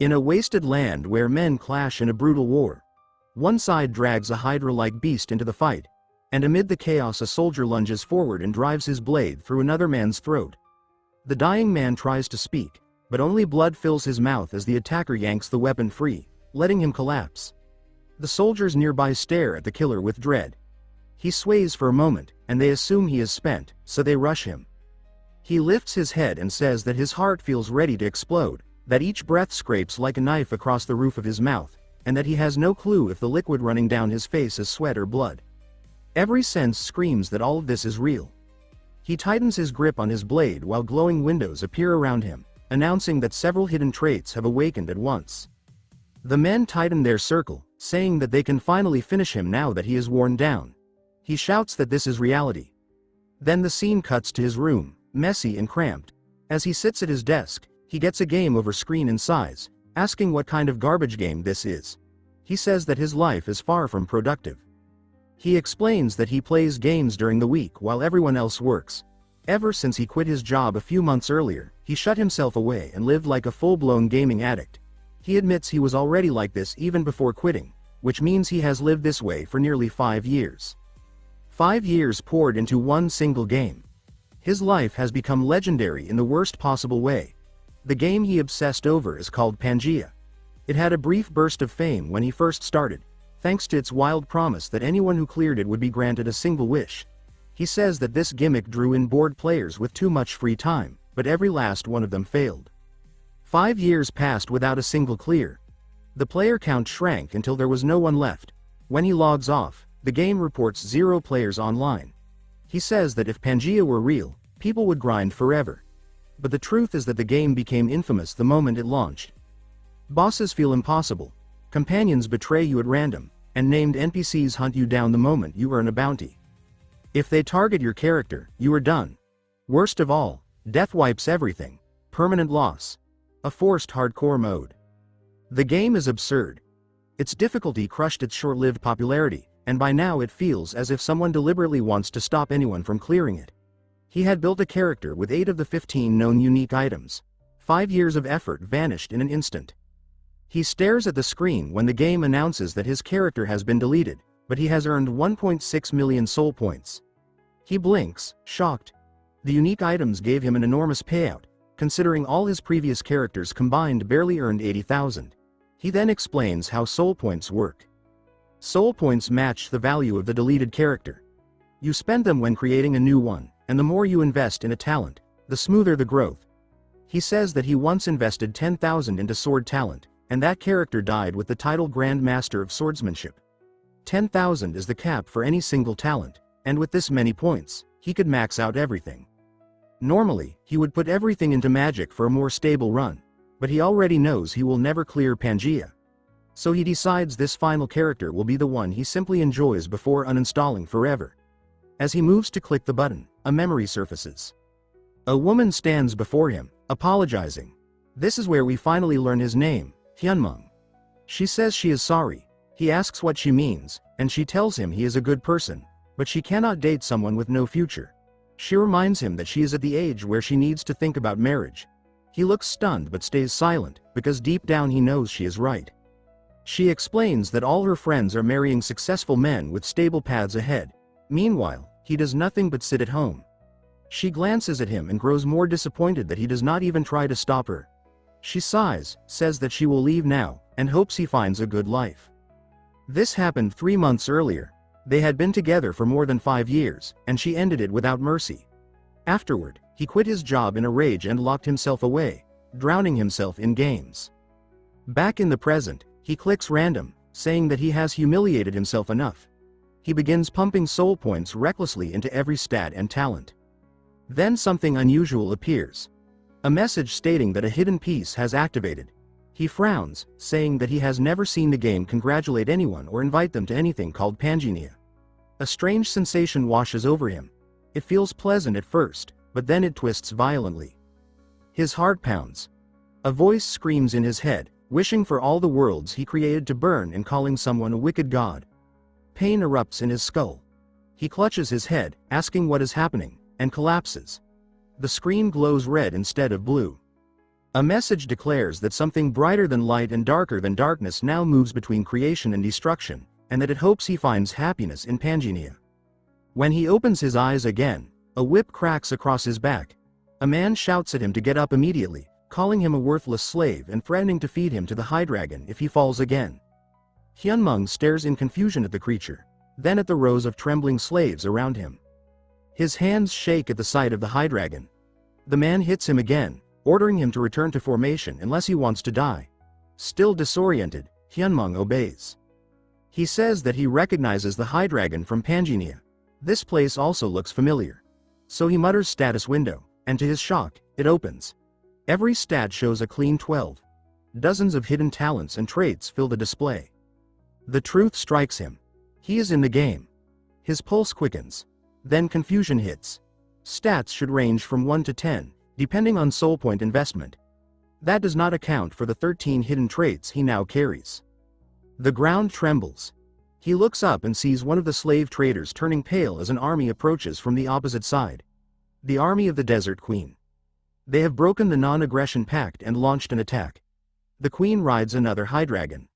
In a wasted land where men clash in a brutal war, one side drags a hydra-like beast into the fight, and amid the chaos a soldier lunges forward and drives his blade through another man's throat. The dying man tries to speak, but only blood fills his mouth as the attacker yanks the weapon free, letting him collapse. The soldiers nearby stare at the killer with dread. He sways for a moment, and they assume he is spent, so they rush him. He lifts his head and says that his heart feels ready to explode, that each breath scrapes like a knife across the roof of his mouth, and that he has no clue if the liquid running down his face is sweat or blood. Every sense screams that all of this is real. He tightens his grip on his blade while glowing windows appear around him, announcing that several hidden traits have awakened at once. The men tighten their circle, saying that they can finally finish him now that he is worn down. He shouts that this is reality. Then the scene cuts to his room, messy and cramped. As he sits at his desk, he gets a game over screen in size, asking what kind of garbage game this is. He says that his life is far from productive. He explains that he plays games during the week while everyone else works. Ever since he quit his job a few months earlier, he shut himself away and lived like a full-blown gaming addict. He admits he was already like this even before quitting, which means he has lived this way for nearly 5 years. 5 years poured into one single game. His life has become legendary in the worst possible way. The game he obsessed over is called Pangea. It had a brief burst of fame when he first started, thanks to its wild promise that anyone who cleared it would be granted a single wish. He says that this gimmick drew in bored players with too much free time, but every last one of them failed. 5 years passed without a single clear. The player count shrank until there was no one left. When he logs off, the game reports 0 players online. He says that if Pangea were real, people would grind forever. But the truth is that the game became infamous the moment it launched. Bosses feel impossible, companions betray you at random, and named NPCs hunt you down the moment you earn a bounty. If they target your character, you are done. Worst of all, death wipes everything. Permanent loss. A forced hardcore mode. The game is absurd. Its difficulty crushed its short-lived popularity, and by now it feels as if someone deliberately wants to stop anyone from clearing it. He had built a character with 8 of the 15 known unique items. 5 years of effort vanished in an instant. He stares at the screen when the game announces that his character has been deleted, but he has earned 1.6 million soul points. He blinks, shocked. The unique items gave him an enormous payout, considering all his previous characters combined barely earned 80,000. He then explains how soul points work. Soul points match the value of the deleted character. You spend them when creating a new one, and the more you invest in a talent, the smoother the growth. He says that he once invested 10,000 into sword talent, and that character died with the title Grand Master of Swordsmanship. 10,000 is the cap for any single talent, and with this many points, he could max out everything. Normally, he would put everything into magic for a more stable run, but he already knows he will never clear Pangea. So he decides this final character will be the one he simply enjoys before uninstalling forever. As he moves to click the button, a memory surfaces. A woman stands before him, apologizing. This is where we finally learn his name, Hyunmung. She says she is sorry. He asks what she means, and she tells him he is a good person, but she cannot date someone with no future. She reminds him that she is at the age where she needs to think about marriage. He looks stunned but stays silent, because deep down he knows she is right. She explains that all her friends are marrying successful men with stable paths ahead. Meanwhile, he does nothing but sit at home. She glances at him and grows more disappointed that he does not even try to stop her. She sighs, says that she will leave now, and hopes he finds a good life. This happened 3 months earlier. They had been together for more than 5 years, and she ended it without mercy. Afterward, he quit his job in a rage and locked himself away, drowning himself in games. Back in the present, he clicks random, saying that he has humiliated himself enough. He begins pumping soul points recklessly into every stat and talent. Then something unusual appears. A message stating that a hidden piece has activated. He frowns, saying that he has never seen the game congratulate anyone or invite them to anything called Pangea. A strange sensation washes over him. It feels pleasant at first, but then it twists violently. His heart pounds. A voice screams in his head, wishing for all the worlds he created to burn and calling someone a wicked god. Pain erupts in his skull. He clutches his head, asking what is happening, and collapses. The screen glows red instead of blue. A message declares that something brighter than light and darker than darkness now moves between creation and destruction, and that it hopes he finds happiness in Pangea. When he opens his eyes again, a whip cracks across his back. A man shouts at him to get up immediately, calling him a worthless slave and threatening to feed him to the High Dragon if he falls again. Hyunmung stares in confusion at the creature, then at the rows of trembling slaves around him. His hands shake at the sight of the High Dragon. The man hits him again, ordering him to return to formation unless he wants to die. Still disoriented, Hyunmung obeys. He says that he recognizes the High Dragon from Pangea. This place also looks familiar. So he mutters status window, and to his shock, it opens. Every stat shows a clean 12. Dozens of hidden talents and traits fill the display. The truth strikes him. He is in the game. His pulse quickens. Then confusion hits. Stats should range from 1 to 10, depending on soul point investment. That does not account for the 13 hidden traits he now carries. The ground trembles. He looks up and sees one of the slave traders turning pale as an army approaches from the opposite side. The army of the Desert Queen. They have broken the non-aggression pact and launched an attack. The queen rides another High Dragon.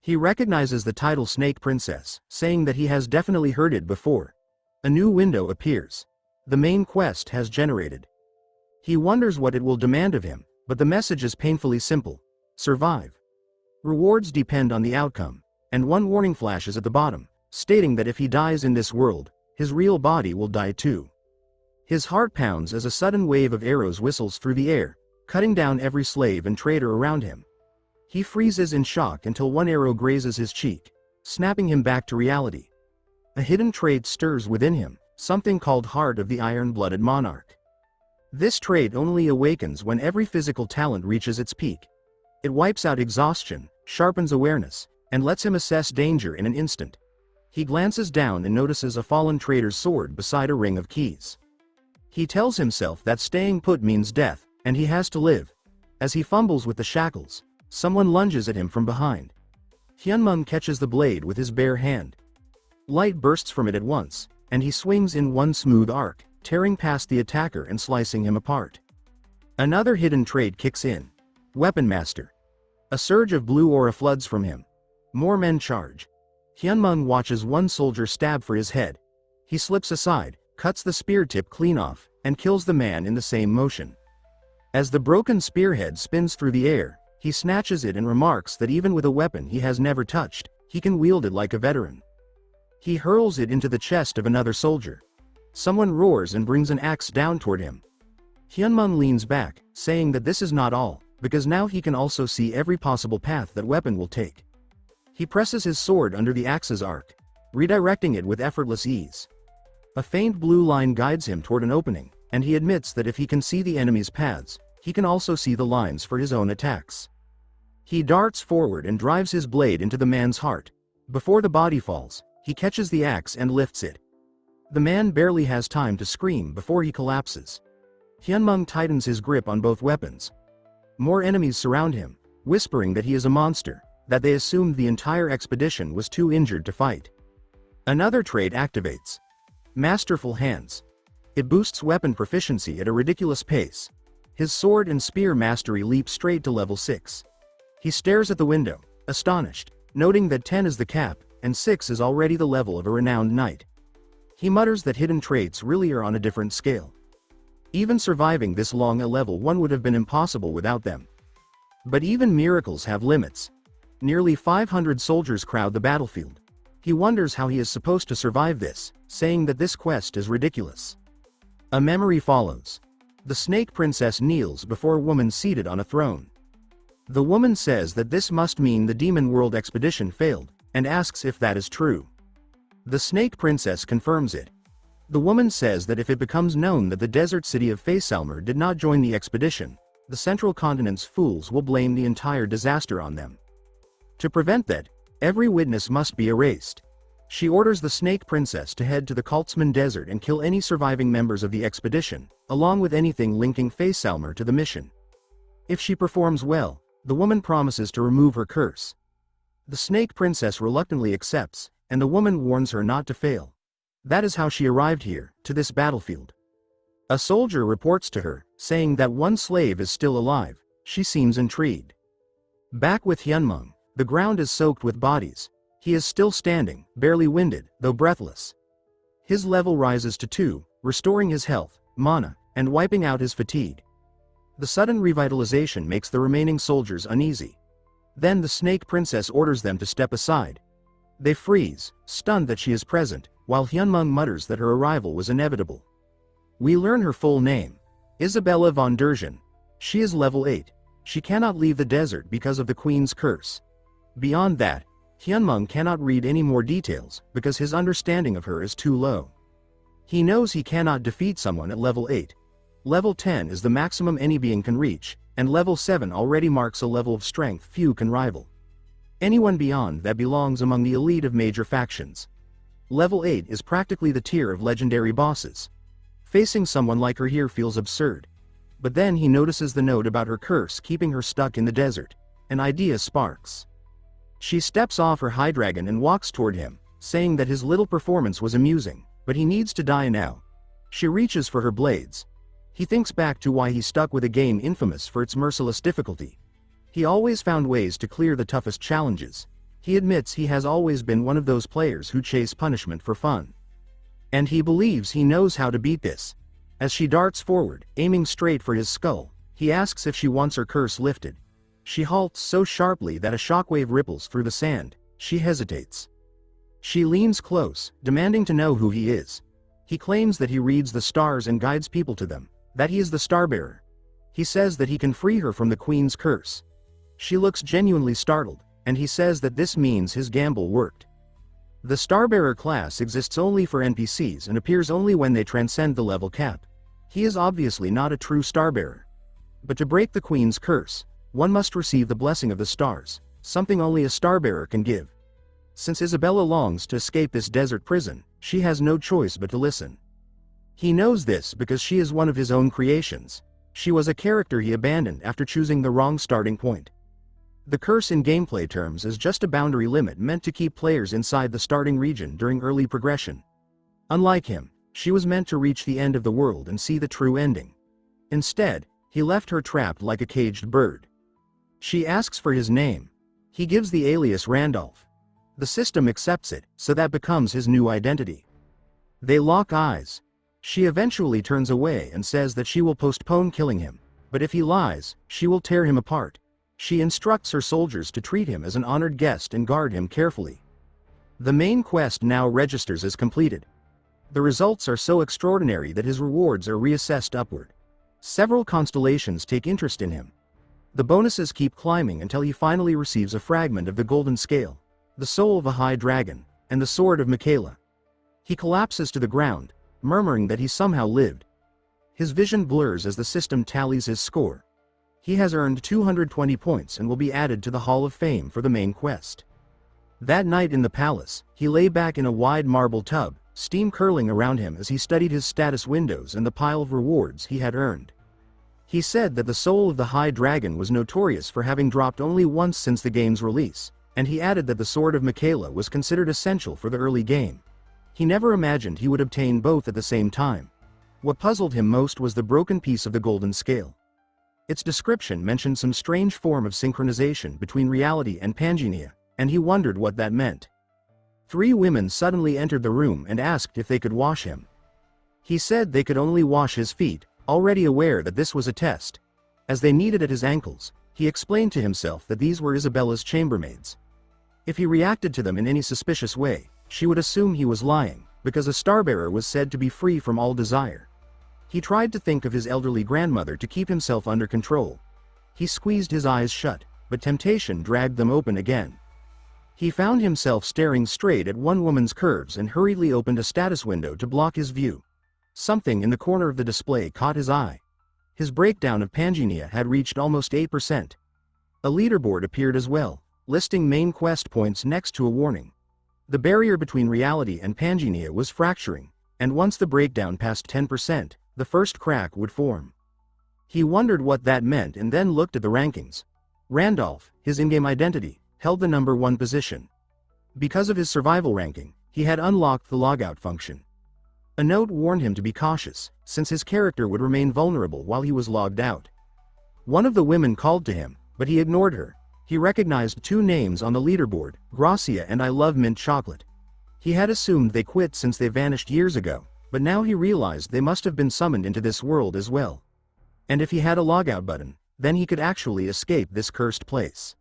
He recognizes the title Snake Princess, saying that he has definitely heard it before. A new window appears. The main quest has generated. He wonders what it will demand of him, but the message is painfully simple. Survive. Rewards depend on the outcome, and one warning flashes at the bottom, stating that if he dies in this world, his real body will die too. His heart pounds as a sudden wave of arrows whistles through the air, cutting down every slave and trader around him. He freezes in shock until one arrow grazes his cheek, snapping him back to reality. A hidden trait stirs within him, something called Heart of the Iron-Blooded Monarch. This trait only awakens when every physical talent reaches its peak. It wipes out exhaustion, sharpens awareness, and lets him assess danger in an instant. He glances down and notices a fallen trader's sword beside a ring of keys. He tells himself that staying put means death, and he has to live. As he fumbles with the shackles, someone lunges at him from behind. Hyunmung catches the blade with his bare hand. Light bursts from it at once, and he swings in one smooth arc, tearing past the attacker and slicing him apart. Another hidden trait kicks in. Weapon Master. A surge of blue aura floods from him. More men charge. Hyunmung watches one soldier stab for his head. He slips aside, cuts the spear tip clean off, and kills the man in the same motion. As the broken spearhead spins through the air, he snatches it and remarks that even with a weapon he has never touched, he can wield it like a veteran. He hurls it into the chest of another soldier. Someone roars and brings an axe down toward him. Hyunmung leans back, saying that this is not all, because now he can also see every possible path that weapon will take. He presses his sword under the axe's arc, redirecting it with effortless ease. A faint blue line guides him toward an opening, and he admits that if he can see the enemy's paths, he can also see the lines for his own attacks. He darts forward and drives his blade into the man's heart. Before the body falls, he catches the axe and lifts it. The man barely has time to scream before he collapses. Hyunmung tightens his grip on both weapons. More enemies surround him, whispering that he is a monster, that they assumed the entire expedition was too injured to fight. Another trait activates. Masterful Hands. It boosts weapon proficiency at a ridiculous pace. His sword and spear mastery leap straight to level 6. He stares at the window, astonished, noting that 10 is the cap, and 6 is already the level of a renowned knight. He mutters that hidden traits really are on a different scale. Even surviving this long a level 1 would have been impossible without them. But even miracles have limits. Nearly 500 soldiers crowd the battlefield. He wonders how he is supposed to survive this, saying that this quest is ridiculous. A memory follows. The Snake Princess kneels before a woman seated on a throne. The woman says that this must mean the Demon World expedition failed, and asks if that is true. The Snake Princess confirms it. The woman says that if it becomes known that the desert city of Feysalmer did not join the expedition, the Central Continent's fools will blame the entire disaster on them. To prevent that, every witness must be erased. She orders the Snake Princess to head to the Kultzman Desert and kill any surviving members of the expedition, along with anything linking Feysalmer to the mission. If she performs well, the woman promises to remove her curse. The Snake Princess reluctantly accepts, and the woman warns her not to fail. That is how she arrived here, to this battlefield. A soldier reports to her, saying that one slave is still alive. She seems intrigued. Back with Hyunmong, the ground is soaked with bodies. He is still standing, barely winded, though breathless. His level rises to 2, restoring his health, mana, and wiping out his fatigue. The sudden revitalization makes the remaining soldiers uneasy. Then the Snake Princess orders them to step aside. They freeze, stunned that she is present, while Hyunmong mutters that her arrival was inevitable. We learn her full name. Isabella von Derzhin. She is level 8. She cannot leave the desert because of the Queen's curse. Beyond that, Hyunmong cannot read any more details because his understanding of her is too low. He knows he cannot defeat someone at level 8. Level 10 is the maximum any being can reach, and level 7 already marks a level of strength few can rival. Anyone beyond that belongs among the elite of major factions. Level 8 is practically the tier of legendary bosses. Facing someone like her here feels absurd. But then he notices the note about her curse keeping her stuck in the desert. An idea sparks. She steps off her high dragon and walks toward him, saying that his little performance was amusing, but he needs to die now. She reaches for her blades. He thinks back to why he stuck with a game infamous for its merciless difficulty. He always found ways to clear the toughest challenges. He admits he has always been one of those players who chase punishment for fun. And he believes he knows how to beat this. As she darts forward, aiming straight for his skull, he asks if she wants her curse lifted. She halts so sharply that a shockwave ripples through the sand. She hesitates. She leans close, demanding to know who he is. He claims that he reads the stars and guides people to them, that he is the Starbearer. He says that he can free her from the Queen's curse. She looks genuinely startled, and he says that this means his gamble worked. The Starbearer class exists only for NPCs and appears only when they transcend the level cap. He is obviously not a true Starbearer. But to break the Queen's curse, one must receive the blessing of the stars, something only a Starbearer can give. Since Isabella longs to escape this desert prison, she has no choice but to listen. He knows this because she is one of his own creations. She was a character he abandoned after choosing the wrong starting point. The curse in gameplay terms is just a boundary limit meant to keep players inside the starting region during early progression. Unlike him, she was meant to reach the end of the world and see the true ending. Instead, he left her trapped like a caged bird. She asks for his name. He gives the alias Randolph. The system accepts it, so that becomes his new identity. They lock eyes. She eventually turns away and says that she will postpone killing him, but if he lies, she will tear him apart. She instructs her soldiers to treat him as an honored guest and guard him carefully. The main quest now registers as completed. The results are so extraordinary that his rewards are reassessed upward. Several constellations take interest in him. The bonuses keep climbing until he finally receives a fragment of the golden scale, the soul of a high dragon, and the sword of Michaela. He collapses to the ground, murmuring that he somehow lived. His vision blurs as the system tallies his score. He has earned 220 points and will be added to the Hall of Fame for the main quest. That night in the palace, he lay back in a wide marble tub, steam curling around him as he studied his status windows and the pile of rewards he had earned. He said that the soul of the High Dragon was notorious for having dropped only once since the game's release, and he added that the Sword of Michaela was considered essential for the early game. He never imagined he would obtain both at the same time. What puzzled him most was the broken piece of the golden scale. Its description mentioned some strange form of synchronization between reality and Pangea, and he wondered what that meant. 3 women suddenly entered the room and asked if they could wash him. He said they could only wash his feet, already aware that this was a test. As they kneaded at his ankles, he explained to himself that these were Isabella's chambermaids. If he reacted to them in any suspicious way, she would assume he was lying, because a Starbearer was said to be free from all desire. He tried to think of his elderly grandmother to keep himself under control. He squeezed his eyes shut, but temptation dragged them open again. He found himself staring straight at one woman's curves and hurriedly opened a status window to block his view. Something in the corner of the display caught his eye. His breakdown of Pangea had reached almost 8%. A leaderboard appeared as well, listing main quest points next to a warning. The barrier between reality and Pangea was fracturing, and once the breakdown passed 10%, the first crack would form. He wondered what that meant and then looked at the rankings. Randolph, his in-game identity, held the number 1 position. Because of his survival ranking, he had unlocked the logout function. A note warned him to be cautious, since his character would remain vulnerable while he was logged out. One of the women called to him, but he ignored her. He recognized two names on the leaderboard, Gracia and I Love Mint Chocolate. He had assumed they quit since they vanished years ago, but now he realized they must have been summoned into this world as well. And if he had a logout button, then he could actually escape this cursed place.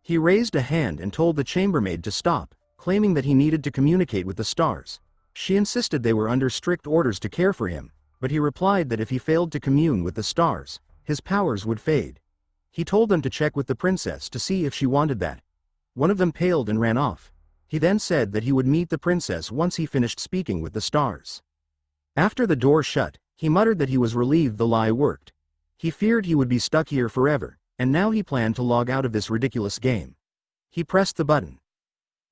He raised a hand and told the chambermaid to stop, claiming that he needed to communicate with the stars. She insisted they were under strict orders to care for him, but he replied that if he failed to commune with the stars, his powers would fade. He told them to check with the princess to see if she wanted that. One of them paled and ran off. He then said that he would meet the princess once he finished speaking with the stars. After the door shut, he muttered that he was relieved the lie worked. He feared he would be stuck here forever, and now he planned to log out of this ridiculous game. He pressed the button.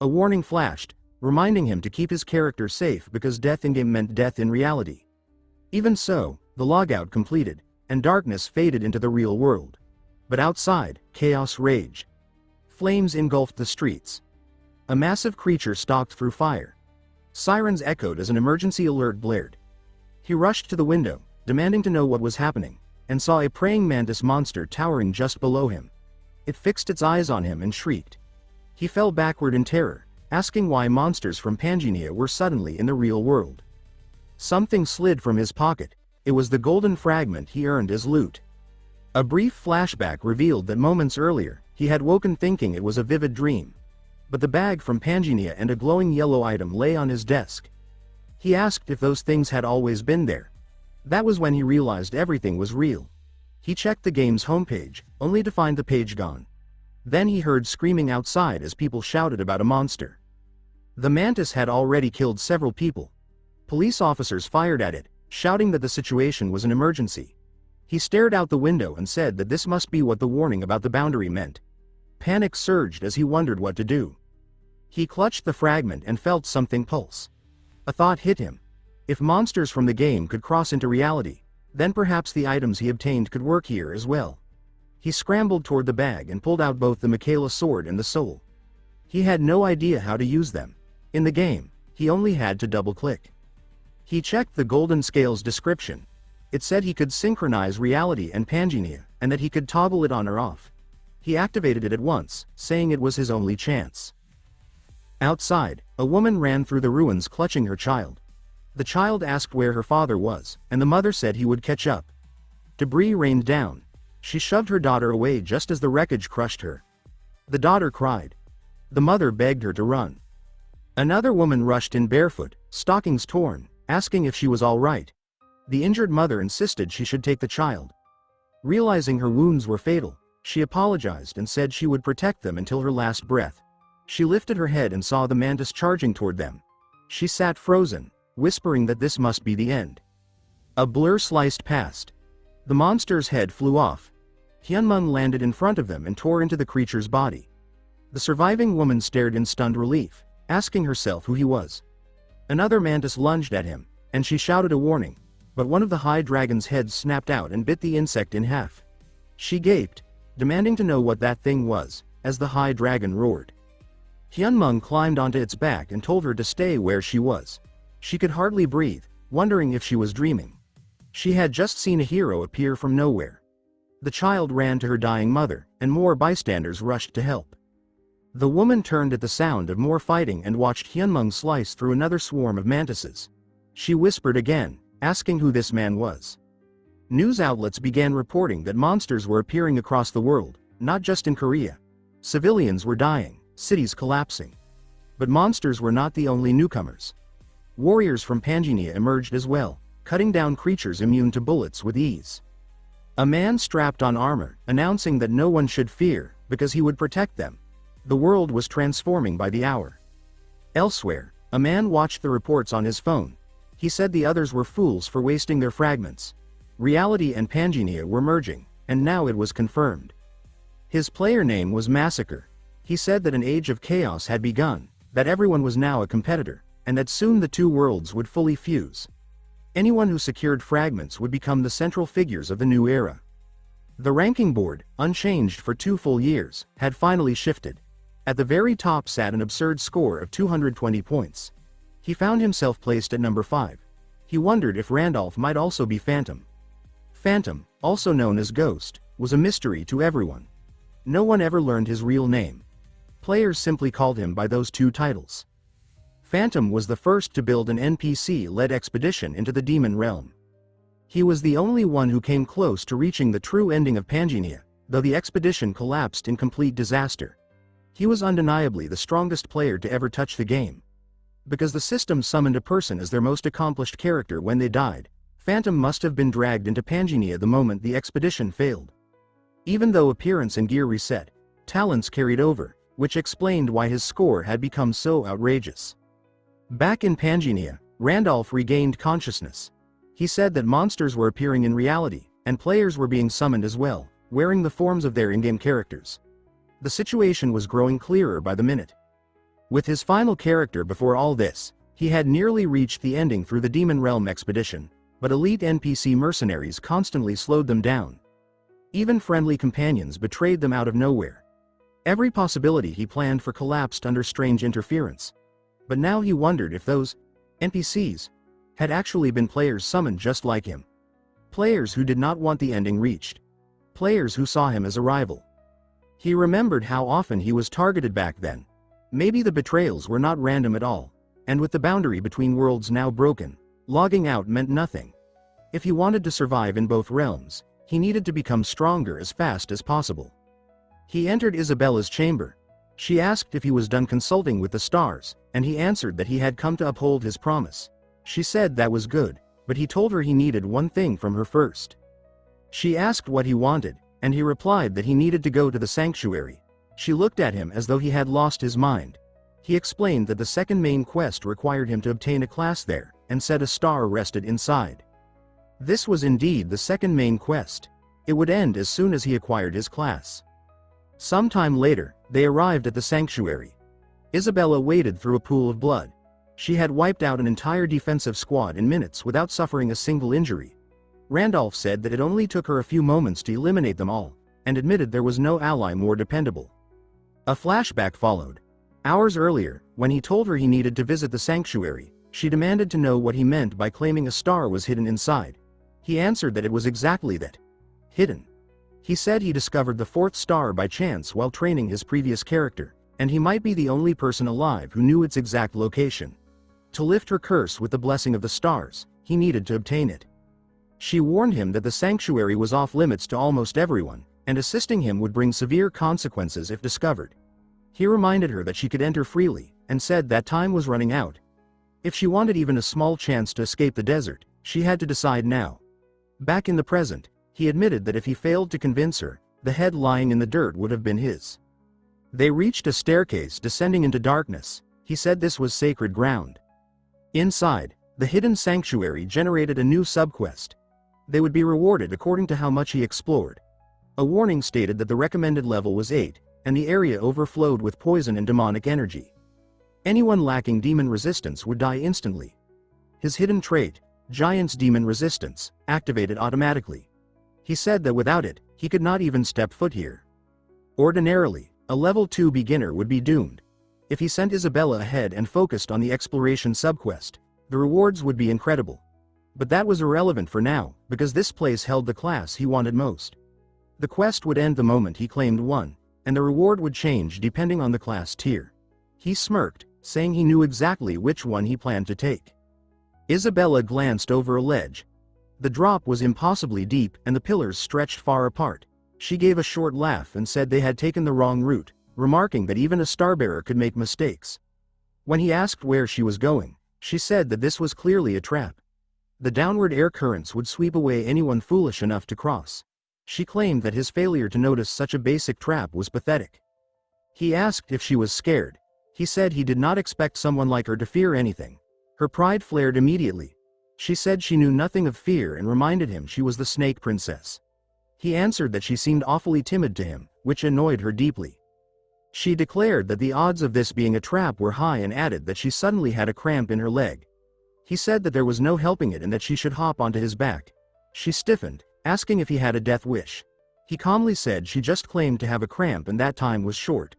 A warning flashed, reminding him to keep his character safe because death in-game meant death in reality. Even so, the logout completed, and darkness faded into the real world. But outside, chaos raged. Flames engulfed the streets. A massive creature stalked through fire. Sirens echoed as an emergency alert blared. He rushed to the window, demanding to know what was happening, and saw a praying mantis monster towering just below him. It fixed its eyes on him and shrieked. He fell backward in terror, asking why monsters from Pangea were suddenly in the real world. Something slid from his pocket. It was the golden fragment he earned as loot. A brief flashback revealed that moments earlier, he had woken thinking it was a vivid dream. But the bag from Pangea and a glowing yellow item lay on his desk. He asked if those things had always been there. That was when he realized everything was real. He checked the game's homepage, only to find the page gone. Then he heard screaming outside as people shouted about a monster. The mantis had already killed several people. Police officers fired at it, shouting that the situation was an emergency. He stared out the window and said that this must be what the warning about the boundary meant. Panic surged as he wondered what to do. He clutched the fragment and felt something pulse. A thought hit him. If monsters from the game could cross into reality, then perhaps the items he obtained could work here as well. He scrambled toward the bag and pulled out both the Michaela sword and the soul. He had no idea how to use them. In the game, he only had to double-click. He checked the golden scale's description. It said he could synchronize reality and Pangea, and that he could toggle it on or off. He activated it at once, saying it was his only chance. Outside, a woman ran through the ruins clutching her child. The child asked where her father was, and the mother said he would catch up. Debris rained down. She shoved her daughter away just as the wreckage crushed her. The daughter cried. The mother begged her to run. Another woman rushed in barefoot, stockings torn, asking if she was all right. The injured mother insisted she should take the child. Realizing her wounds were fatal, she apologized and said she would protect them until her last breath. She lifted her head and saw the mantis charging toward them. She sat frozen, whispering that this must be the end. A blur sliced past. The monster's head flew off. Hyunmung landed in front of them and tore into the creature's body. The surviving woman stared in stunned relief, asking herself who he was. Another mantis lunged at him, and she shouted a warning, but one of the high dragon's heads snapped out and bit the insect in half. She gaped, demanding to know what that thing was, as the high dragon roared. Hyunmung climbed onto its back and told her to stay where she was. She could hardly breathe, wondering if she was dreaming. She had just seen a hero appear from nowhere. The child ran to her dying mother, and more bystanders rushed to help. The woman turned at the sound of more fighting and watched Hyunmung slice through another swarm of mantises. She whispered again, asking who this man was. News outlets began reporting that monsters were appearing across the world, not just in Korea. Civilians were dying, cities collapsing. But monsters were not the only newcomers. Warriors from Pangea emerged as well, cutting down creatures immune to bullets with ease. A man strapped on armor, announcing that no one should fear, because he would protect them. The world was transforming by the hour. Elsewhere, a man watched the reports on his phone. He said the others were fools for wasting their fragments. Reality and Pangea were merging, and now it was confirmed. His player name was Massacre. He said that an age of chaos had begun, that everyone was now a competitor, and that soon the two worlds would fully fuse. Anyone who secured fragments would become the central figures of the new era. The ranking board, unchanged for 2 full years, had finally shifted. At the very top sat an absurd score of 220 points. He found himself placed at number 5. He wondered if Randolph might also be Phantom. Phantom, also known as Ghost, was a mystery to everyone. No one ever learned his real name. Players simply called him by those two titles. Phantom was the first to build an NPC-led expedition into the demon realm. He was the only one who came close to reaching the true ending of Pangea, though the expedition collapsed in complete disaster. He was undeniably the strongest player to ever touch the game. Because the system summoned a person as their most accomplished character when they died, Phantom must have been dragged into Pangea the moment the expedition failed. Even though appearance and gear reset, talents carried over, which explained why his score had become so outrageous. Back in Pangea, Randolph regained consciousness. He said that monsters were appearing in reality, and players were being summoned as well, wearing the forms of their in-game characters. The situation was growing clearer by the minute. With his final character before all this, he had nearly reached the ending through the Demon Realm expedition, but elite NPC mercenaries constantly slowed them down. Even friendly companions betrayed them out of nowhere. Every possibility he planned for collapsed under strange interference. But now he wondered if those NPCs had actually been players summoned just like him. Players who did not want the ending reached. Players who saw him as a rival. He remembered how often he was targeted back then. Maybe the betrayals were not random at all, and with the boundary between worlds now broken, logging out meant nothing. If he wanted to survive in both realms, he needed to become stronger as fast as possible. He entered Isabella's chamber. She asked if he was done consulting with the stars, and he answered that he had come to uphold his promise. She said that was good, but he told her he needed one thing from her first. She asked what he wanted, and he replied that he needed to go to the sanctuary. She looked at him as though he had lost his mind. He explained that the second main quest required him to obtain a class there, and said a star rested inside. This was indeed the second main quest. It would end as soon as he acquired his class. Sometime later, they arrived at the sanctuary. Isabella waded through a pool of blood. She had wiped out an entire defensive squad in minutes without suffering a single injury. Randolph said that it only took her a few moments to eliminate them all, and admitted there was no ally more dependable. A flashback followed. Hours earlier, when he told her he needed to visit the sanctuary, she demanded to know what he meant by claiming a star was hidden inside. He answered that it was exactly that. Hidden. He said he discovered the fourth star by chance while training his previous character, and he might be the only person alive who knew its exact location. To lift her curse with the blessing of the stars, he needed to obtain it. She warned him that the sanctuary was off limits to almost everyone, and assisting him would bring severe consequences if discovered. He reminded her that she could enter freely, and said that time was running out. If she wanted even a small chance to escape the desert, she had to decide now. Back in the present, he admitted that if he failed to convince her, the head lying in the dirt would have been his. They reached a staircase descending into darkness. He said this was sacred ground. Inside, the hidden sanctuary generated a new subquest. They would be rewarded according to how much he explored. A warning stated that the recommended level was 8, and the area overflowed with poison and demonic energy. Anyone lacking demon resistance would die instantly. His hidden trait, Giant's Demon Resistance, activated automatically. He said that without it, he could not even step foot here. Ordinarily, a level 2 beginner would be doomed. If he sent Isabella ahead and focused on the exploration subquest, the rewards would be incredible. But that was irrelevant for now, because this place held the class he wanted most. The quest would end the moment he claimed one, and the reward would change depending on the class tier. He smirked, saying he knew exactly which one he planned to take. Isabella glanced over a ledge. The drop was impossibly deep and the pillars stretched far apart. She gave a short laugh and said they had taken the wrong route, remarking that even a starbearer could make mistakes. When he asked where she was going, she said that this was clearly a trap. The downward air currents would sweep away anyone foolish enough to cross. She claimed that his failure to notice such a basic trap was pathetic. He asked if she was scared. He said he did not expect someone like her to fear anything. Her pride flared immediately. She said she knew nothing of fear and reminded him she was the Snake Princess. He answered that she seemed awfully timid to him, which annoyed her deeply. She declared that the odds of this being a trap were high and added that she suddenly had a cramp in her leg. He said that there was no helping it and that she should hop onto his back. She stiffened, asking if he had a death wish. He calmly said she just claimed to have a cramp and that time was short.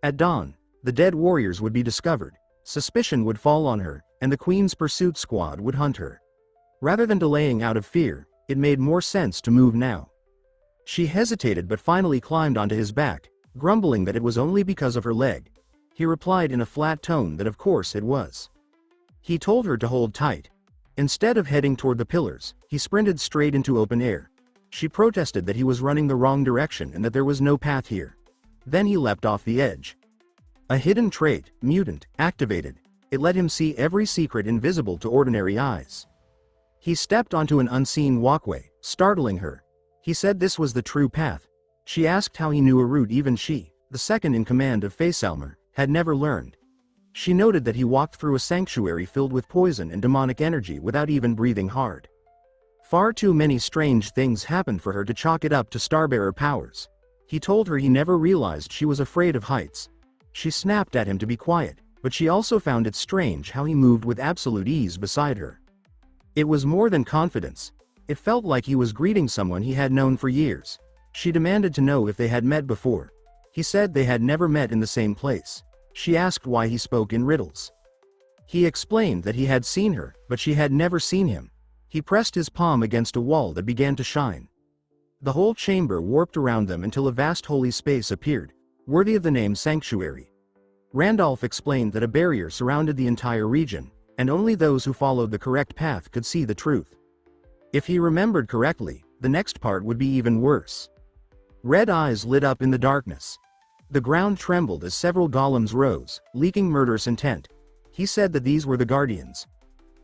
At dawn, the dead warriors would be discovered, suspicion would fall on her, and the Queen's pursuit squad would hunt her. Rather than delaying out of fear, it made more sense to move now. She hesitated but finally climbed onto his back, grumbling that it was only because of her leg. He replied in a flat tone that of course it was. He told her to hold tight. Instead of heading toward the pillars, he sprinted straight into open air. She protested that he was running the wrong direction and that there was no path here. Then he leapt off the edge. A hidden trait, mutant, activated. It let him see every secret invisible to ordinary eyes. He stepped onto an unseen walkway, startling her. He said this was the true path. She asked how he knew a route even she, the second in command of Faysalmer, had never learned. She noted that he walked through a sanctuary filled with poison and demonic energy without even breathing hard. Far too many strange things happened for her to chalk it up to Starbearer powers. He told her he never realized she was afraid of heights. She snapped at him to be quiet, but she also found it strange how he moved with absolute ease beside her. It was more than confidence. It felt like he was greeting someone he had known for years. She demanded to know if they had met before. He said they had never met in the same place. She asked why he spoke in riddles. He explained that he had seen her, but she had never seen him. He pressed his palm against a wall that began to shine. The whole chamber warped around them until a vast holy space appeared, worthy of the name Sanctuary. Randolph explained that a barrier surrounded the entire region, and only those who followed the correct path could see the truth. If he remembered correctly, the next part would be even worse. Red eyes lit up in the darkness. The ground trembled as several golems rose, leaking murderous intent. He said that these were the guardians.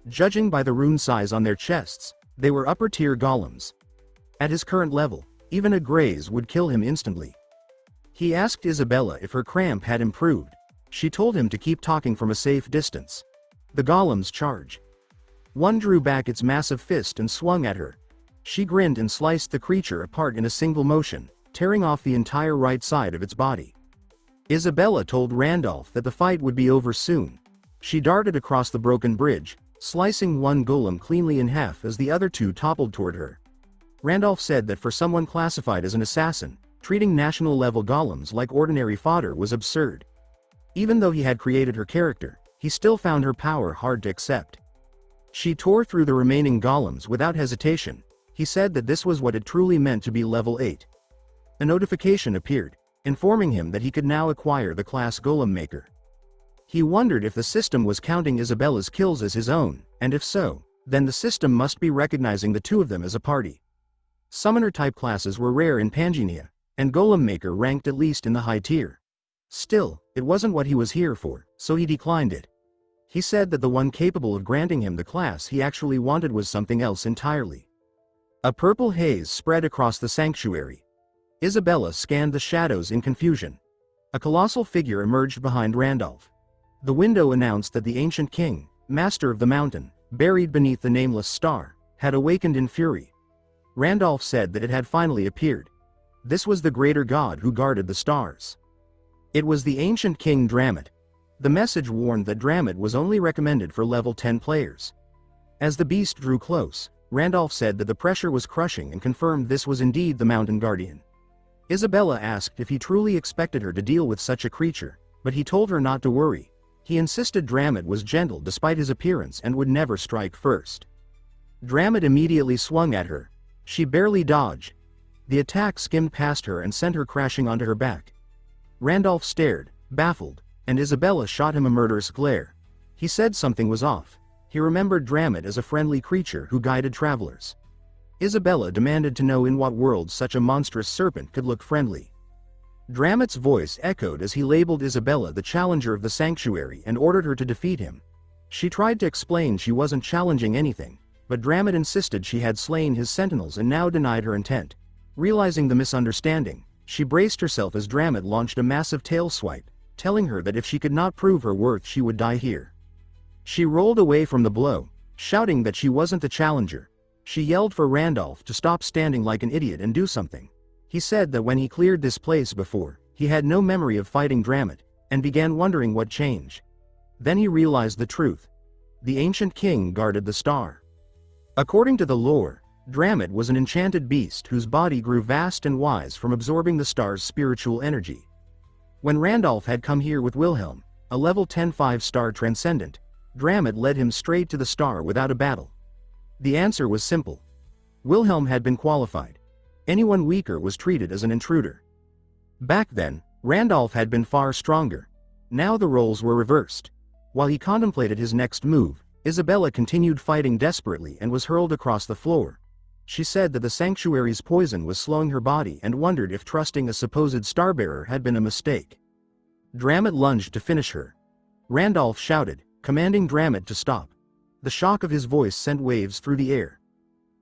Judging by the rune size on their chests, they were upper-tier golems. At his current level, even a graze would kill him instantly. He asked Isabella if her cramp had improved. She told him to keep talking from a safe distance. The golems charge. One drew back its massive fist and swung at her. She grinned and sliced the creature apart in a single motion, tearing off the entire right side of its body. Isabella told Randolph that the fight would be over soon. She darted across the broken bridge, slicing one golem cleanly in half as the other two toppled toward her. Randolph said that for someone classified as an assassin, treating national-level golems like ordinary fodder was absurd. Even though he had created her character, he still found her power hard to accept. She tore through the remaining golems without hesitation. He said that this was what it truly meant to be level 8. A notification appeared, informing him that he could now acquire the class Golem Maker. He wondered if the system was counting Isabella's kills as his own, and if so, then the system must be recognizing the two of them as a party. Summoner-type classes were rare in Pangenia, and Golem Maker ranked at least in the high tier. Still, it wasn't what he was here for, so he declined it. He said that the one capable of granting him the class he actually wanted was something else entirely. A purple haze spread across the sanctuary. Isabella scanned the shadows in confusion. A colossal figure emerged behind Randolph. The window announced that the ancient king, master of the mountain, buried beneath the nameless star, had awakened in fury. Randolph said that it had finally appeared. This was the greater god who guarded the stars. It was the ancient king Dramit. The message warned that Dramit was only recommended for level 10 players. As the beast drew close, Randolph said that the pressure was crushing and confirmed this was indeed the mountain guardian. Isabella asked if he truly expected her to deal with such a creature, but he told her not to worry. He insisted Dramit was gentle despite his appearance and would never strike first. Dramit immediately swung at her. She barely dodged. The attack skimmed past her and sent her crashing onto her back. Randolph stared, baffled, and Isabella shot him a murderous glare. He said something was off. He remembered Dramit as a friendly creature who guided travelers. Isabella demanded to know in what world such a monstrous serpent could look friendly. Dramit's voice echoed as he labeled Isabella the challenger of the sanctuary and ordered her to defeat him. She tried to explain she wasn't challenging anything, but Dramit insisted she had slain his sentinels and now denied her intent. Realizing the misunderstanding, she braced herself as Dramit launched a massive tail swipe, telling her that if she could not prove her worth she would die here. She rolled away from the blow, shouting that she wasn't the challenger. She yelled for Randolph to stop standing like an idiot and do something. He said that when he cleared this place before, he had no memory of fighting Dramit, and began wondering what changed. Then he realized the truth. The ancient king guarded the star. According to the lore, Dramit was an enchanted beast whose body grew vast and wise from absorbing the star's spiritual energy. When Randolph had come here with Wilhelm, a level 10 5-star transcendent, Dramit led him straight to the star without a battle. The answer was simple. Wilhelm had been qualified. Anyone weaker was treated as an intruder. Back then, Randolph had been far stronger. Now the roles were reversed. While he contemplated his next move, Isabella continued fighting desperately and was hurled across the floor. She said that the sanctuary's poison was slowing her body and wondered if trusting a supposed starbearer had been a mistake. Dramit lunged to finish her. Randolph shouted, commanding Dramit to stop. The shock of his voice sent waves through the air.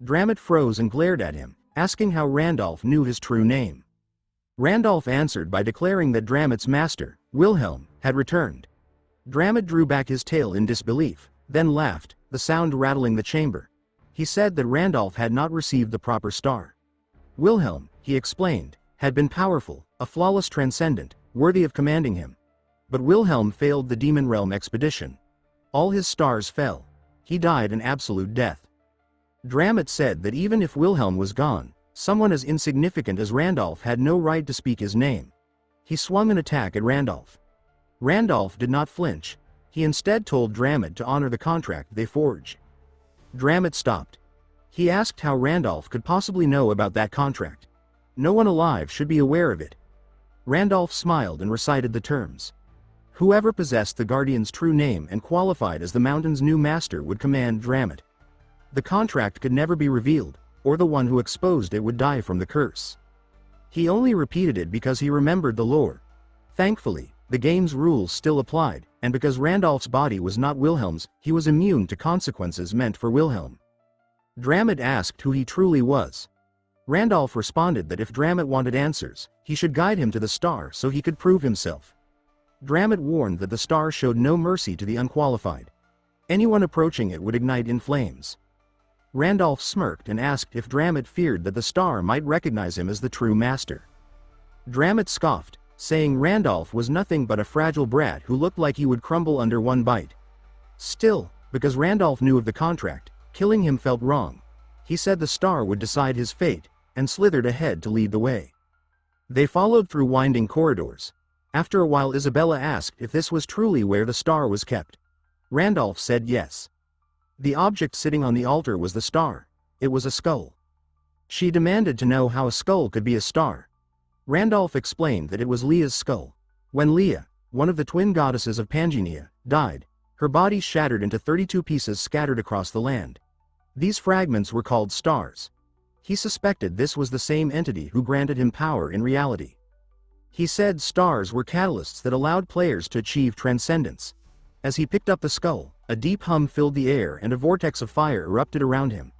Dramit froze and glared at him, asking how Randolph knew his true name. Randolph answered by declaring that Dramit's master, Wilhelm, had returned. Dramit drew back his tail in disbelief, then laughed, the sound rattling the chamber. He said that Randolph had not received the proper star. Wilhelm, he explained, had been powerful, a flawless transcendent, worthy of commanding him. But Wilhelm failed the Demon Realm expedition. All his stars fell. He died an absolute death. Dramit said that even if Wilhelm was gone, someone as insignificant as Randolph had no right to speak his name. He swung an attack at Randolph. Randolph did not flinch. He instead told Dramit to honor the contract they forged. Dramit stopped. He asked how Randolph could possibly know about that contract. No one alive should be aware of it. Randolph smiled and recited the terms. Whoever possessed the Guardian's true name and qualified as the mountain's new master would command Dramit. The contract could never be revealed, or the one who exposed it would die from the curse. He only repeated it because he remembered the lore. Thankfully, the game's rules still applied, and because Randolph's body was not Wilhelm's, he was immune to consequences meant for Wilhelm. Dramit asked who he truly was. Randolph responded that if Dramit wanted answers, he should guide him to the star so he could prove himself. Dramit warned that the star showed no mercy to the unqualified. Anyone approaching it would ignite in flames. Randolph smirked and asked if Dramit feared that the star might recognize him as the true master. Dramit scoffed, saying Randolph was nothing but a fragile brat who looked like he would crumble under one bite. Still, because Randolph knew of the contract, killing him felt wrong. He said the star would decide his fate, and slithered ahead to lead the way. They followed through winding corridors. After a while Isabella asked if this was truly where the star was kept. Randolph said yes. The object sitting on the altar was the star. It was a skull. She demanded to know how a skull could be a star. Randolph explained that it was Leah's skull. When Leah, one of the twin goddesses of Pangenia, died, her body shattered into 32 pieces scattered across the land. These fragments were called stars. He suspected this was the same entity who granted him power in reality. He said stars were catalysts that allowed players to achieve transcendence. As he picked up the skull, a deep hum filled the air and a vortex of fire erupted around him.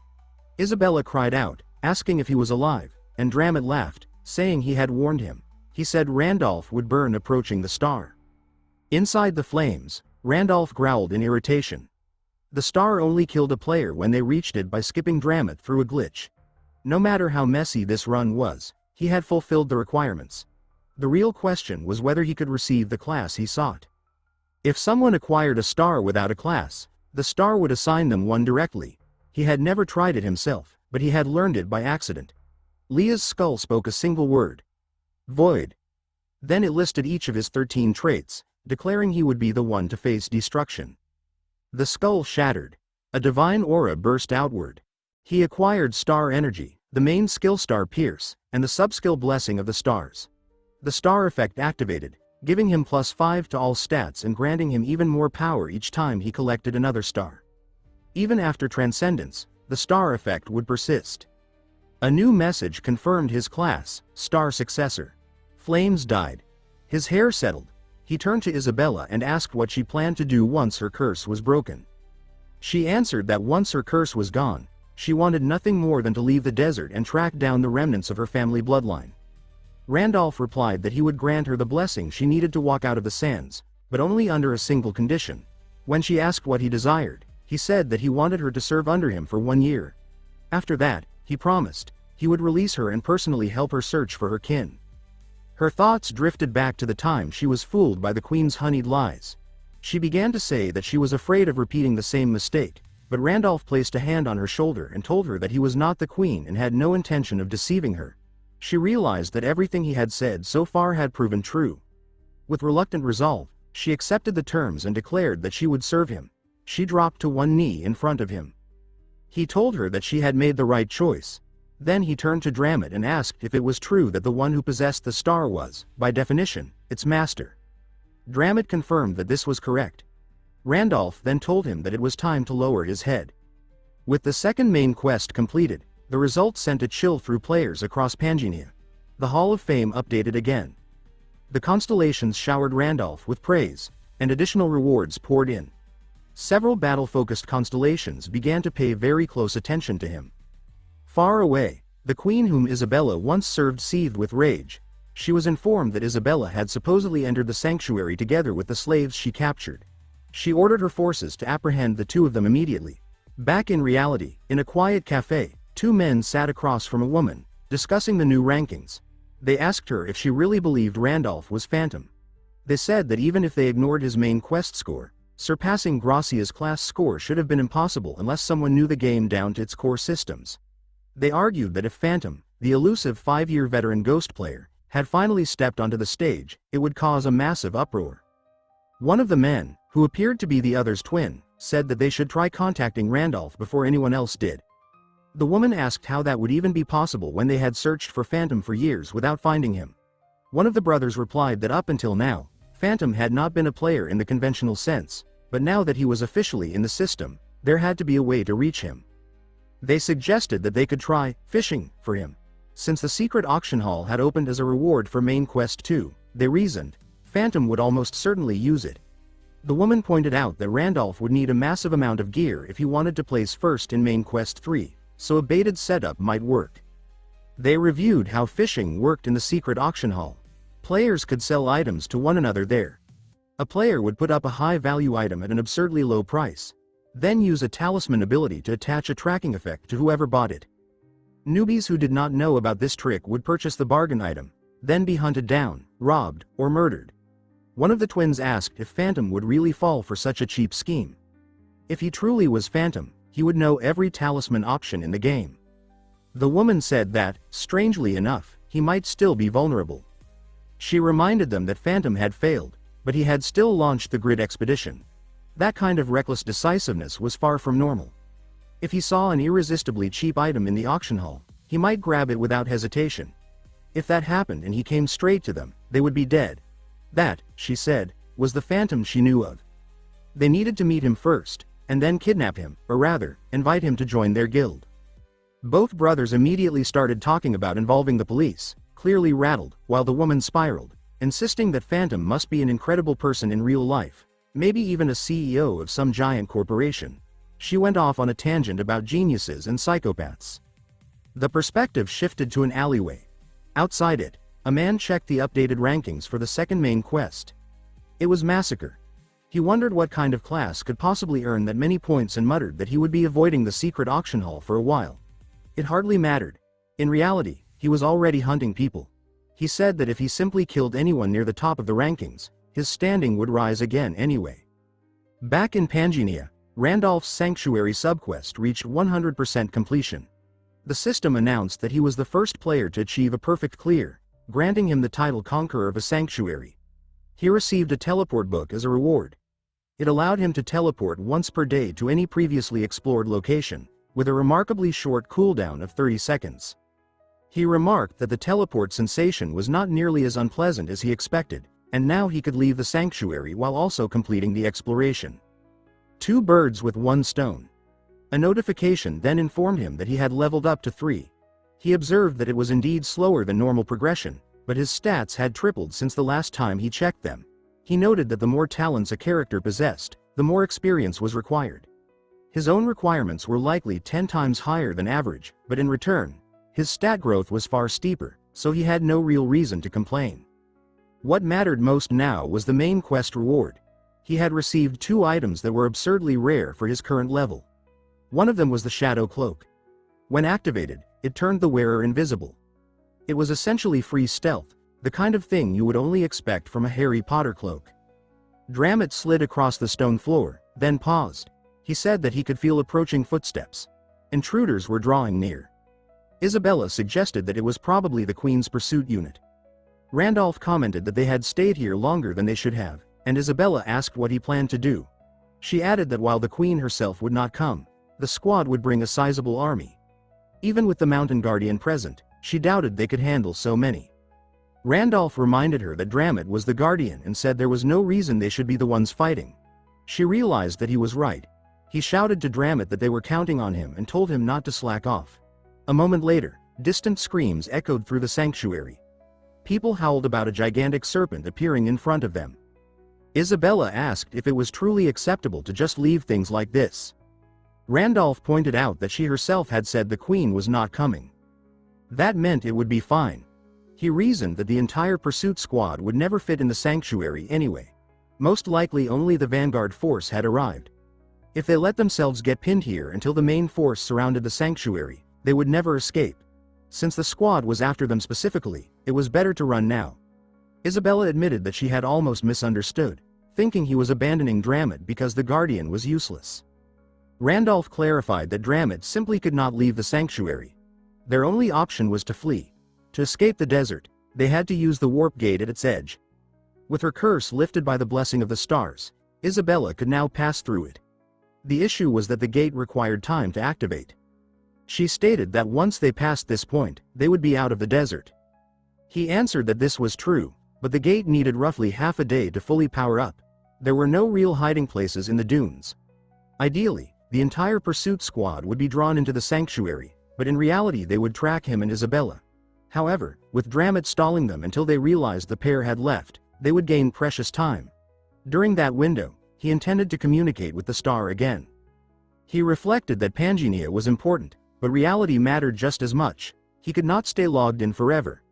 Isabella cried out, asking if he was alive, and Dramit laughed, saying he had warned him. He said Randolph would burn approaching the star. Inside the flames, Randolph growled in irritation. The star only killed a player when they reached it by skipping Dramit through a glitch. No matter how messy this run was, he had fulfilled the requirements. The real question was whether he could receive the class he sought. If someone acquired a star without a class, the star would assign them one directly. He had never tried it himself, but he had learned it by accident. Leah's skull spoke a single word. Void. Then it listed each of his 13 traits, declaring he would be the one to face destruction. The skull shattered. A divine aura burst outward. He acquired star energy, the main skill star Pierce, and the sub-skill blessing of the stars. The star effect activated, giving him +5 to all stats and granting him even more power each time he collected another star. Even after transcendence, the star effect would persist. A new message confirmed his class, Star Successor. Flames died. His hair settled. He turned to Isabella and asked what she planned to do once her curse was broken. She answered that once her curse was gone, she wanted nothing more than to leave the desert and track down the remnants of her family bloodline. Randolph replied that he would grant her the blessing she needed to walk out of the sands, but only under a single condition. When she asked what he desired, he said that he wanted her to serve under him for 1 year. After that, he promised, he would release her and personally help her search for her kin. Her thoughts drifted back to the time she was fooled by the Queen's honeyed lies. She began to say that she was afraid of repeating the same mistake, but Randolph placed a hand on her shoulder and told her that he was not the Queen and had no intention of deceiving her. She realized that everything he had said so far had proven true. With reluctant resolve, she accepted the terms and declared that she would serve him. She dropped to one knee in front of him. He told her that she had made the right choice. Then he turned to Dramit and asked if it was true that the one who possessed the star was, by definition, its master. Dramit confirmed that this was correct. Randolph then told him that it was time to lower his head. With the second main quest completed, the results sent a chill through players across Pangea. The Hall of Fame updated again. The constellations showered Randolph with praise, and additional rewards poured in. Several battle-focused constellations began to pay very close attention to him. Far away, the queen whom Isabella once served seethed with rage. She was informed that Isabella had supposedly entered the sanctuary together with the slaves she captured. She ordered her forces to apprehend the two of them immediately. Back in reality, in a quiet cafe, two men sat across from a woman, discussing the new rankings. They asked her if she really believed Randolph was Phantom. They said that even if they ignored his main quest score, surpassing Gracia's class score should have been impossible unless someone knew the game down to its core systems. They argued that if Phantom, the elusive 5-year veteran ghost player, had finally stepped onto the stage, it would cause a massive uproar. One of the men, who appeared to be the other's twin, said that they should try contacting Randolph before anyone else did. The woman asked how that would even be possible when they had searched for Phantom for years without finding him. One of the brothers replied that up until now, Phantom had not been a player in the conventional sense, but now that he was officially in the system, there had to be a way to reach him. They suggested that they could try fishing for him. Since the secret auction hall had opened as a reward for Main Quest 2, they reasoned, Phantom would almost certainly use it. The woman pointed out that Randolph would need a massive amount of gear if he wanted to place first in Main Quest 3, so a baited setup might work. They reviewed how fishing worked in the secret auction hall. Players could sell items to one another there. A player would put up a high-value item at an absurdly low price, then use a talisman ability to attach a tracking effect to whoever bought it. Newbies who did not know about this trick would purchase the bargain item, then be hunted down, robbed, or murdered. One of the twins asked if Phantom would really fall for such a cheap scheme. If he truly was Phantom, he would know every talisman option in the game. The woman said that, strangely enough, he might still be vulnerable. She reminded them that Phantom had failed, but he had still launched the grid expedition. That kind of reckless decisiveness was far from normal. If he saw an irresistibly cheap item in the auction hall, he might grab it without hesitation. If that happened and he came straight to them, they would be dead. That, she said, was the Phantom she knew of. They needed to meet him first, and then kidnap him, or rather, invite him to join their guild. Both brothers immediately started talking about involving the police, clearly rattled, while the woman spiraled, insisting that Phantom must be an incredible person in real life, maybe even a CEO of some giant corporation. She went off on a tangent about geniuses and psychopaths. The perspective shifted to an alleyway. Outside it, a man checked the updated rankings for the second main quest. It was Massacre. He wondered what kind of class could possibly earn that many points and muttered that he would be avoiding the secret auction hall for a while. It hardly mattered. In reality, he was already hunting people. He said that if he simply killed anyone near the top of the rankings, his standing would rise again anyway. Back in Pangea, Randolph's Sanctuary subquest reached 100% completion. The system announced that he was the first player to achieve a perfect clear, granting him the title Conqueror of a Sanctuary. He received a teleport book as a reward. It allowed him to teleport once per day to any previously explored location, with a remarkably short cooldown of 30 seconds. He remarked that the teleport sensation was not nearly as unpleasant as he expected, and now he could leave the sanctuary while also completing the exploration. 2 birds with 1 stone. A notification then informed him that he had leveled up to 3. He observed that it was indeed slower than normal progression, but his stats had tripled since the last time he checked them. He noted that the more talents a character possessed, the more experience was required. His own requirements were likely 10 times higher than average, but in return, his stat growth was far steeper, so he had no real reason to complain. What mattered most now was the main quest reward. He had received 2 items that were absurdly rare for his current level. One of them was the Shadow Cloak. When activated, it turned the wearer invisible. It was essentially free stealth, the kind of thing you would only expect from a Harry Potter cloak. Dramit slid across the stone floor, then paused. He said that he could feel approaching footsteps. Intruders were drawing near. Isabella suggested that it was probably the Queen's pursuit unit. Randolph commented that they had stayed here longer than they should have, and Isabella asked what he planned to do. She added that while the Queen herself would not come, the squad would bring a sizable army. Even with the mountain guardian present, she doubted they could handle so many. Randolph reminded her that Dramit was the guardian and said there was no reason they should be the ones fighting. She realized that he was right. He shouted to Dramit that they were counting on him and told him not to slack off. A moment later, distant screams echoed through the sanctuary. People howled about a gigantic serpent appearing in front of them. Isabella asked if it was truly acceptable to just leave things like this. Randolph pointed out that she herself had said the queen was not coming. That meant it would be fine. He reasoned that the entire pursuit squad would never fit in the sanctuary anyway. Most likely only the vanguard force had arrived. If they let themselves get pinned here until the main force surrounded the sanctuary, they would never escape. Since the squad was after them specifically, it was better to run now. Isabella admitted that she had almost misunderstood, thinking he was abandoning Dramit because the guardian was useless. Randolph clarified that Dramit simply could not leave the sanctuary. Their only option was to flee. To escape the desert, they had to use the warp gate at its edge. With her curse lifted by the blessing of the stars, Isabella could now pass through it. The issue was that the gate required time to activate. She stated that once they passed this point, they would be out of the desert. He answered that this was true, but the gate needed roughly half a day to fully power up. There were no real hiding places in the dunes. Ideally, the entire pursuit squad would be drawn into the sanctuary, but in reality they would track him and Isabella. However, with Dramit stalling them until they realized the pair had left, they would gain precious time. During that window, he intended to communicate with the star again. He reflected that Pangenia was important, but reality mattered just as much. He could not stay logged in forever.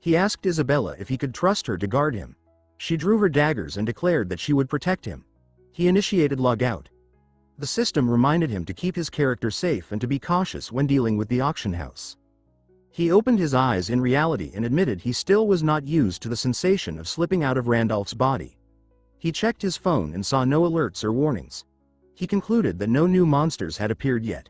He asked Isabella if he could trust her to guard him. She drew her daggers and declared that she would protect him. He initiated logout. The system reminded him to keep his character safe and to be cautious when dealing with the auction house. He opened his eyes in reality and admitted he still was not used to the sensation of slipping out of Randolph's body. He checked his phone and saw no alerts or warnings. He concluded that no new monsters had appeared yet.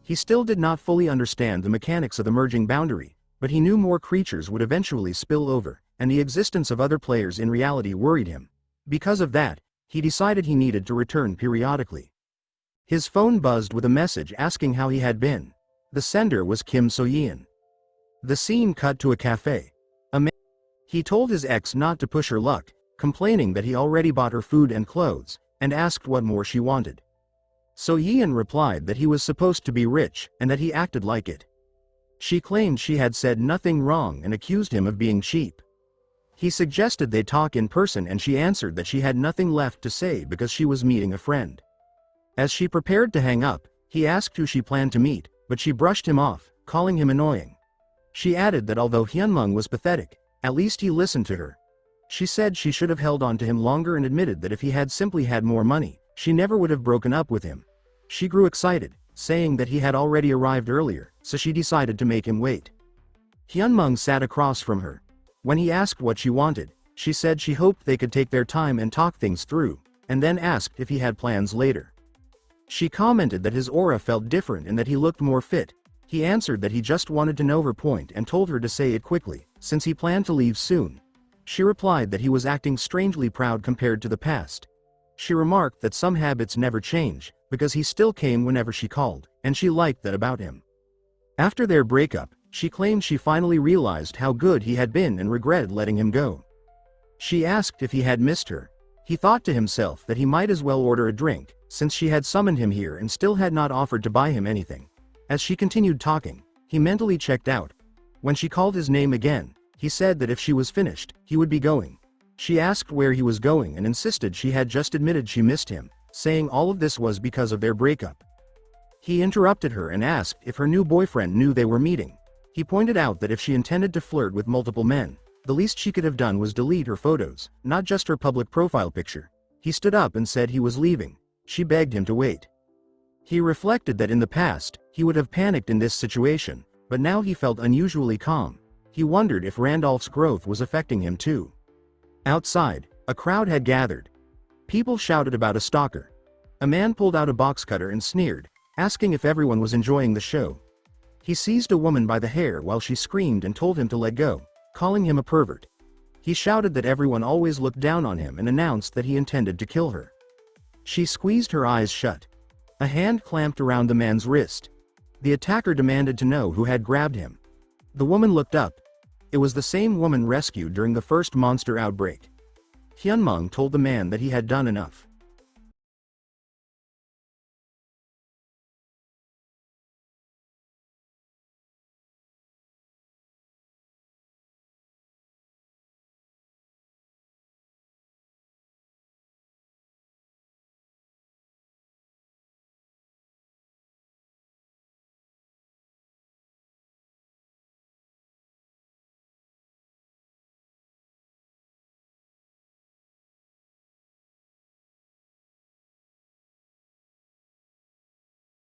He still did not fully understand the mechanics of the merging boundary, but he knew more creatures would eventually spill over, and the existence of other players in reality worried him. Because of that, he decided he needed to return periodically. His phone buzzed with a message asking how he had been. The sender was Kim So-yeon. The scene cut to a cafe. He told his ex not to push her luck, complaining that he already bought her food and clothes, and asked what more she wanted. So-yeon replied that he was supposed to be rich, and that he acted like it. She claimed she had said nothing wrong and accused him of being cheap. He suggested they talk in person and she answered that she had nothing left to say because she was meeting a friend. As she prepared to hang up, he asked who she planned to meet, but she brushed him off, calling him annoying. She added that although Hyunmung was pathetic, at least he listened to her. She said she should have held on to him longer and admitted that if he had simply had more money, she never would have broken up with him. She grew excited, saying that he had already arrived earlier, so she decided to make him wait. Hyunmung sat across from her. When he asked what she wanted, she said she hoped they could take their time and talk things through, and then asked if he had plans later. She commented that his aura felt different and that he looked more fit. He answered that he just wanted to know her point and told her to say it quickly, since he planned to leave soon. She replied that he was acting strangely proud compared to the past. She remarked that some habits never change, because he still came whenever she called, and she liked that about him. After their breakup, she claimed she finally realized how good he had been and regretted letting him go. She asked if he had missed her. He thought to himself that he might as well order a drink, since she had summoned him here and still had not offered to buy him anything. As she continued talking, he mentally checked out. When she called his name again, he said that if she was finished, he would be going. She asked where he was going and insisted she had just admitted she missed him, saying all of this was because of their breakup. He interrupted her and asked if her new boyfriend knew they were meeting. He pointed out that if she intended to flirt with multiple men, the least she could have done was delete her photos, not just her public profile picture. He stood up and said he was leaving. She begged him to wait. He reflected that in the past, he would have panicked in this situation, but now he felt unusually calm. He wondered if Randolph's growth was affecting him too. Outside, a crowd had gathered. People shouted about a stalker. A man pulled out a box cutter and sneered, asking if everyone was enjoying the show. He seized a woman by the hair while she screamed and told him to let go, calling him a pervert. He shouted that everyone always looked down on him and announced that he intended to kill her. She squeezed her eyes shut. A hand clamped around the man's wrist. The attacker demanded to know who had grabbed him. The woman looked up. It was the same woman rescued during the first monster outbreak. Hyunmong told the man that he had done enough.